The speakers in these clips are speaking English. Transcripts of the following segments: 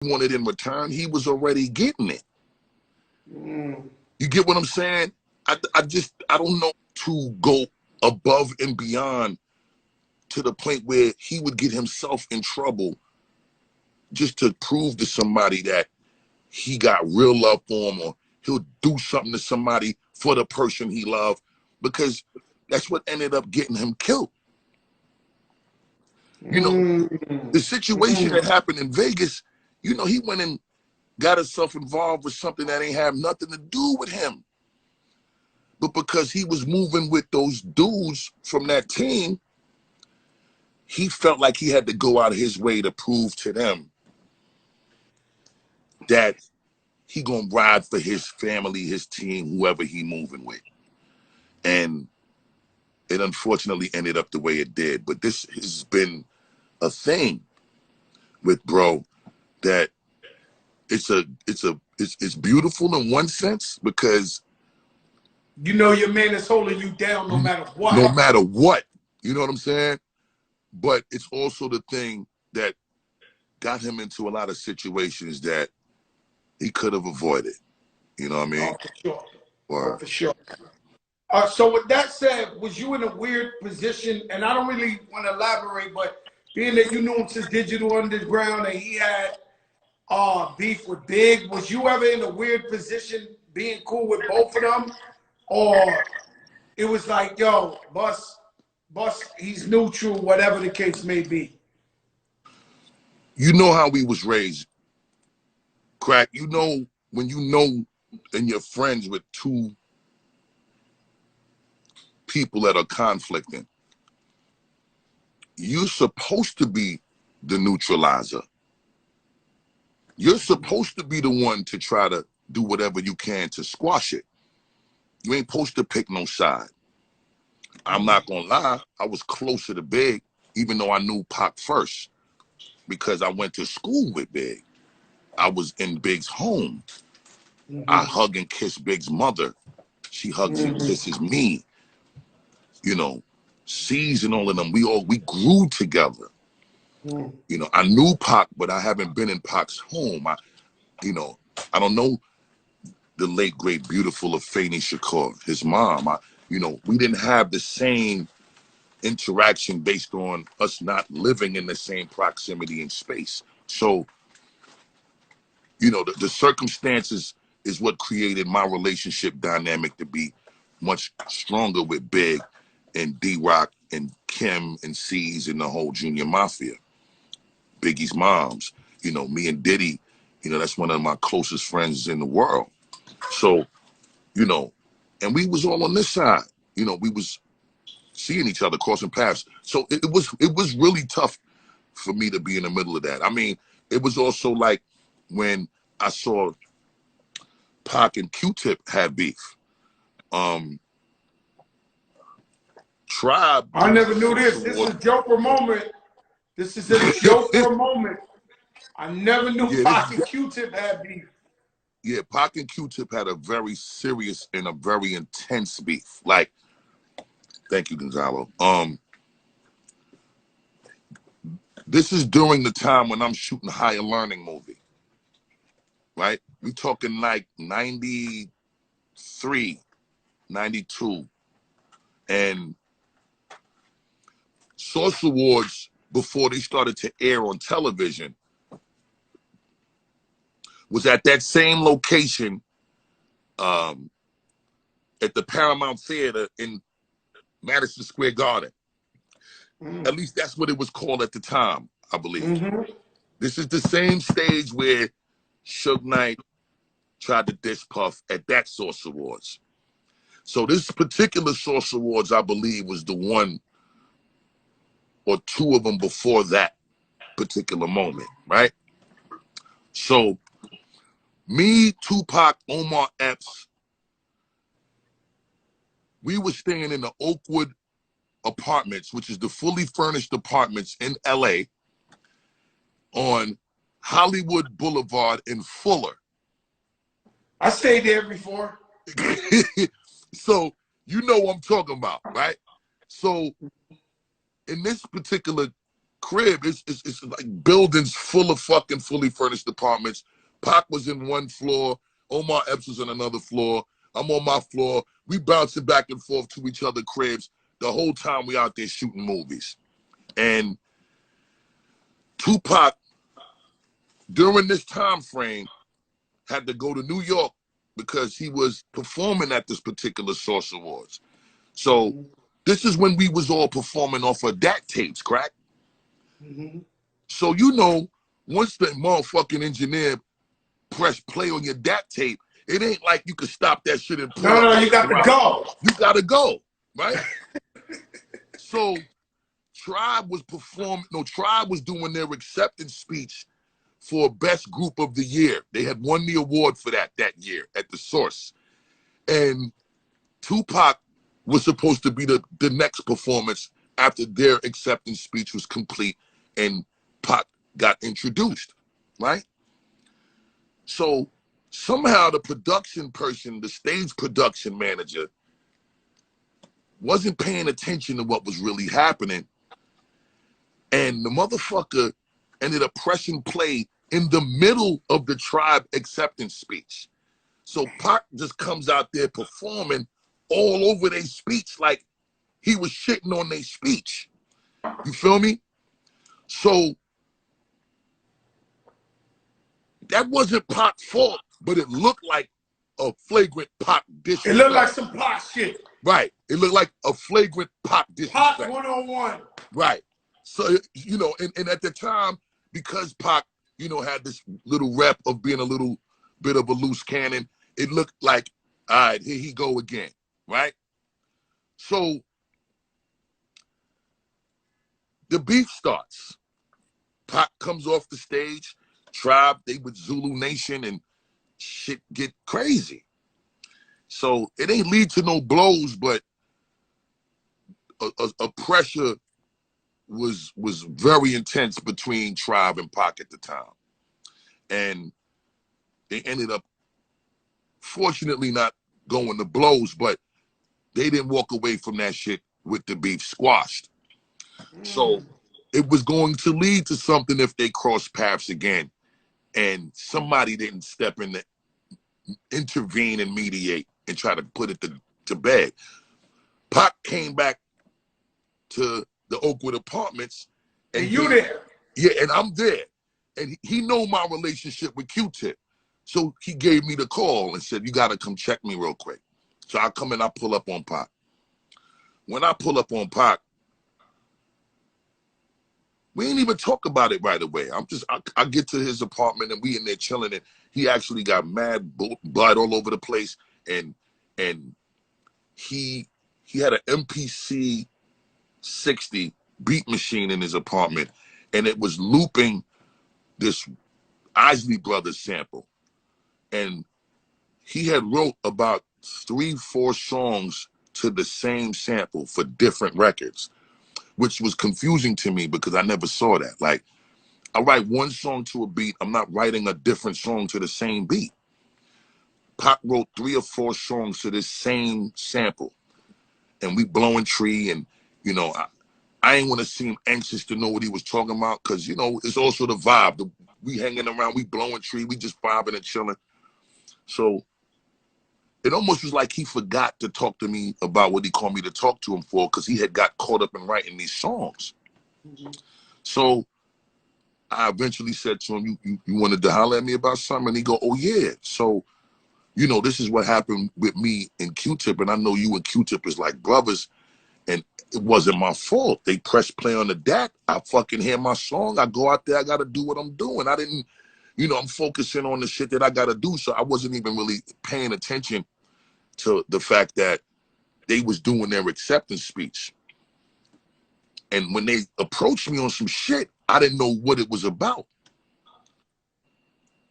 wanted in return, he was already getting it. You get what I'm saying? I don't know to go above and beyond to the point where he would get himself in trouble just to prove to somebody that he got real love for him, or he'll do something to somebody for the person he loved, because that's what ended up getting him killed. You know, the situation that happened in Vegas, you know, he went and got himself involved with something that ain't have nothing to do with him. But because he was moving with those dudes from that team, he felt like he had to go out of his way to prove to them that he gonna ride for his family, his team, whoever he moving with. And it unfortunately ended up the way it did. But this has been a thing with bro that it's beautiful in one sense, because you know your man is holding you down no matter what. No matter what. You know what I'm saying? But it's also the thing that got him into a lot of situations that he could have avoided. You know what I mean? Oh, for sure. Or, for sure. So with that said, was you in a weird position? And I don't really want to elaborate, but being that you knew him since Digital Underground and he had beef with Big, was you ever in a weird position being cool with both of them? Or it was like, yo, Bus, he's neutral, whatever the case may be? You know how we was raised, Crack. You know, when you know and you're friends with two people that are conflicting, you're supposed to be the neutralizer. You're supposed to be the one to try to do whatever you can to squash it. You ain't supposed to pick no side. I'm not gonna lie, I was closer to Big, even though I knew Pac first, because I went to school with Big. I was in Big's home. I hug and kiss Big's mother. She hugs and kisses me. You know, C's and all of them, we grew together. You know, I knew Pac, but I haven't been in Pac's home. I don't know the late, great, beautiful Afeni Shakur, his mom. We didn't have the same interaction based on us not living in the same proximity and space. So, you know, the circumstances is what created my relationship dynamic to be much stronger with Big and D-Rock and Kim and C's and the whole Junior Mafia. Biggie's moms, you know, me and Diddy, you know, that's one of my closest friends in the world. So, you know, and we was all on this side, you know, we was seeing each other, crossing paths. So it was really tough for me to be in the middle of that. I mean, it was also like when I saw Pac and Q-Tip had beef. Tribe. I never knew this. This is Joker moment. This is a Joker moment. I never knew Pac and Q-Tip had beef. Yeah, Pac and Q-Tip had a very serious and a very intense beef. Like, thank you, Gonzalo. This is during the time when I'm shooting Higher Learning movie, right? We talking like 93, 92. And Source Awards, before they started to air on television, was at that same location at the Paramount Theater in Madison Square Garden. At least that's what it was called at the time, I believe. This is the same stage where Suge Knight tried to diss Puff at that Source Awards. So this particular Source Awards, I believe, was the one or two of them before that particular moment, right? So me, Tupac, Omar Epps, we were staying in the Oakwood Apartments, which is the fully furnished apartments in LA on Hollywood Boulevard in Fuller. I stayed there before. So you know what I'm talking about, right? So in this particular crib. It's like buildings full of fucking fully furnished apartments. Pac was in one floor. Omar Epps was on another floor. I'm on my floor. We bouncing back and forth to each other cribs. The whole time we out there shooting movies. And Tupac, during this time frame, had to go to New York because he was performing at this particular Source Awards. So this is when we was all performing off of DAT tapes, crack. So you know, once the motherfucking engineer press play on your DAT tape, it ain't like you could stop that shit and pull No, you got to go. You gotta go, right? So Tribe was doing their acceptance speech for Best Group of the Year. They had won the award for that year at the Source. And Tupac was supposed to be the next performance after their acceptance speech was complete and Pac got introduced, right? So somehow the production person, the stage production manager, wasn't paying attention to what was really happening. And the motherfucker ended up pressing play in the middle of the Tribe acceptance speech. So Pac just comes out there performing all over their speech like he was shitting on their speech. You feel me? So that wasn't Pac's fault, but it looked like a flagrant Pac disrespect. It looked like some Pac shit. Right. It looked like a flagrant Pac disrespect. Pac 101. Right. So, you know, and at the time, because Pac, you know, had this little rep of being a little bit of a loose cannon, it looked like, all right, here he go again, right? So the beef starts. Pac comes off the stage, Tribe, they with Zulu Nation, and shit get crazy. So it ain't lead to no blows, but a pressure was very intense between Tribe and Pac at the time. And they ended up, fortunately, not going to blows, but they didn't walk away from that shit with the beef squashed. So it was going to lead to something if they crossed paths again and somebody didn't step in to intervene and mediate and try to put it to bed. Pac came back to the Oakwood Apartments. And you there? Yeah, and I'm there. And he know my relationship with Q-Tip. So he gave me the call and said, you got to come check me real quick. So I come in, I pull up on Pac. When I pull up on Pac, we ain't even talk about it right away. I get to his apartment and we in there chilling, and he actually got mad blood all over the place. And he had an MPC 60 beat machine in his apartment, and it was looping this Isley Brothers sample. And he had wrote about 3-4 songs to the same sample for different records, which was confusing to me because I never saw that. Like, I write one song to a beat, I'm not writing a different song to the same beat. Pac wrote 3 or 4 songs to this same sample, and we blowing tree, and you know, I ain't want to seem anxious to know what he was talking about, because you know, it's also the vibe. We hanging around, we blowing tree, we just vibing and chilling. So it almost was like he forgot to talk to me about what he called me to talk to him for, because he had got caught up in writing these songs. So I eventually said to him, you wanted to holler at me about something? And he go, oh yeah. So, you know, this is what happened with me and Q-Tip, and I know you and Q-Tip is like brothers, and it wasn't my fault. They press play on the DAC. I fucking hear my song. I go out there, I got to do what I'm doing. I didn't, you know, I'm focusing on the shit that I got to do, so I wasn't even really paying attention to the fact that they was doing their acceptance speech. And when they approached me on some shit, I didn't know what it was about.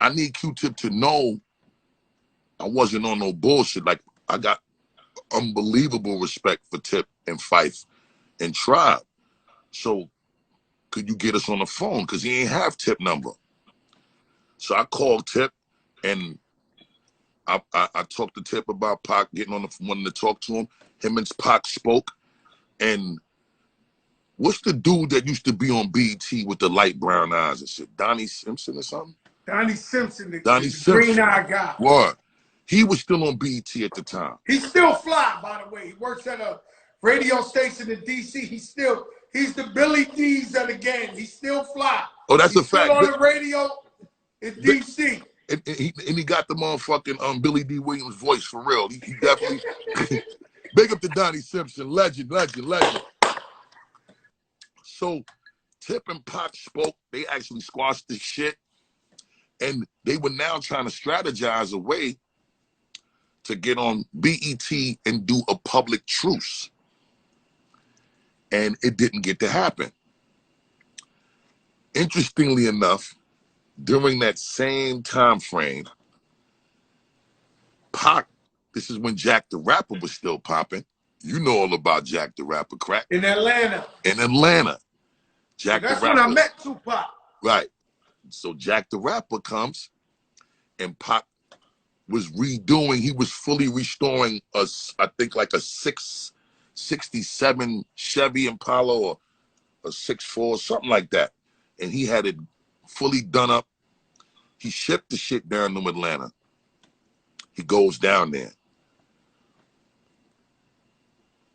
I need Q-Tip to know I wasn't on no bullshit. Like, I got unbelievable respect for Tip and Fife and Tribe. So could you get us on the phone? Because he ain't have Tip number. So I called Tip, and I talked to Tip about Pac getting on the wanting to talk to him. Him and Pac spoke, and What's the dude that used to be on BT with the light brown eyes and shit? Donnie Simpson or something? Donnie Simpson, the Donnie green Simpson. eye guy. What? He was still on BT at the time. He's still fly, by the way. He works at a radio station in DC. He's the Billy D's of the game. He's still fly. Oh, that's He's a fact. Still on the radio in DC. And he got the motherfucking Billy D. Williams voice for real. He definitely big up to Donnie Simpson, legend. So Tip and Pac spoke. They actually squashed the shit, and they were now trying to strategize a way to get on BET and do a public truce, and it didn't get to happen. Interestingly enough, during that same time frame, Pac, this is when Jack the Rapper was still popping. You know all about Jack the Rapper, crack. In Atlanta. Jack That's the Rapper. when I met Tupac. Right. So Jack the Rapper comes, and Pac was redoing, he was fully restoring us, I think like a 67 Chevy Impala or a 64, something like that. And he had it fully done up. He shipped the shit down to Atlanta. He goes down there.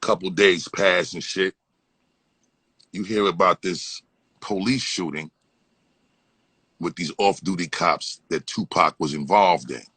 Couple days pass and shit. You hear about this police shooting with these off-duty cops that Tupac was involved in.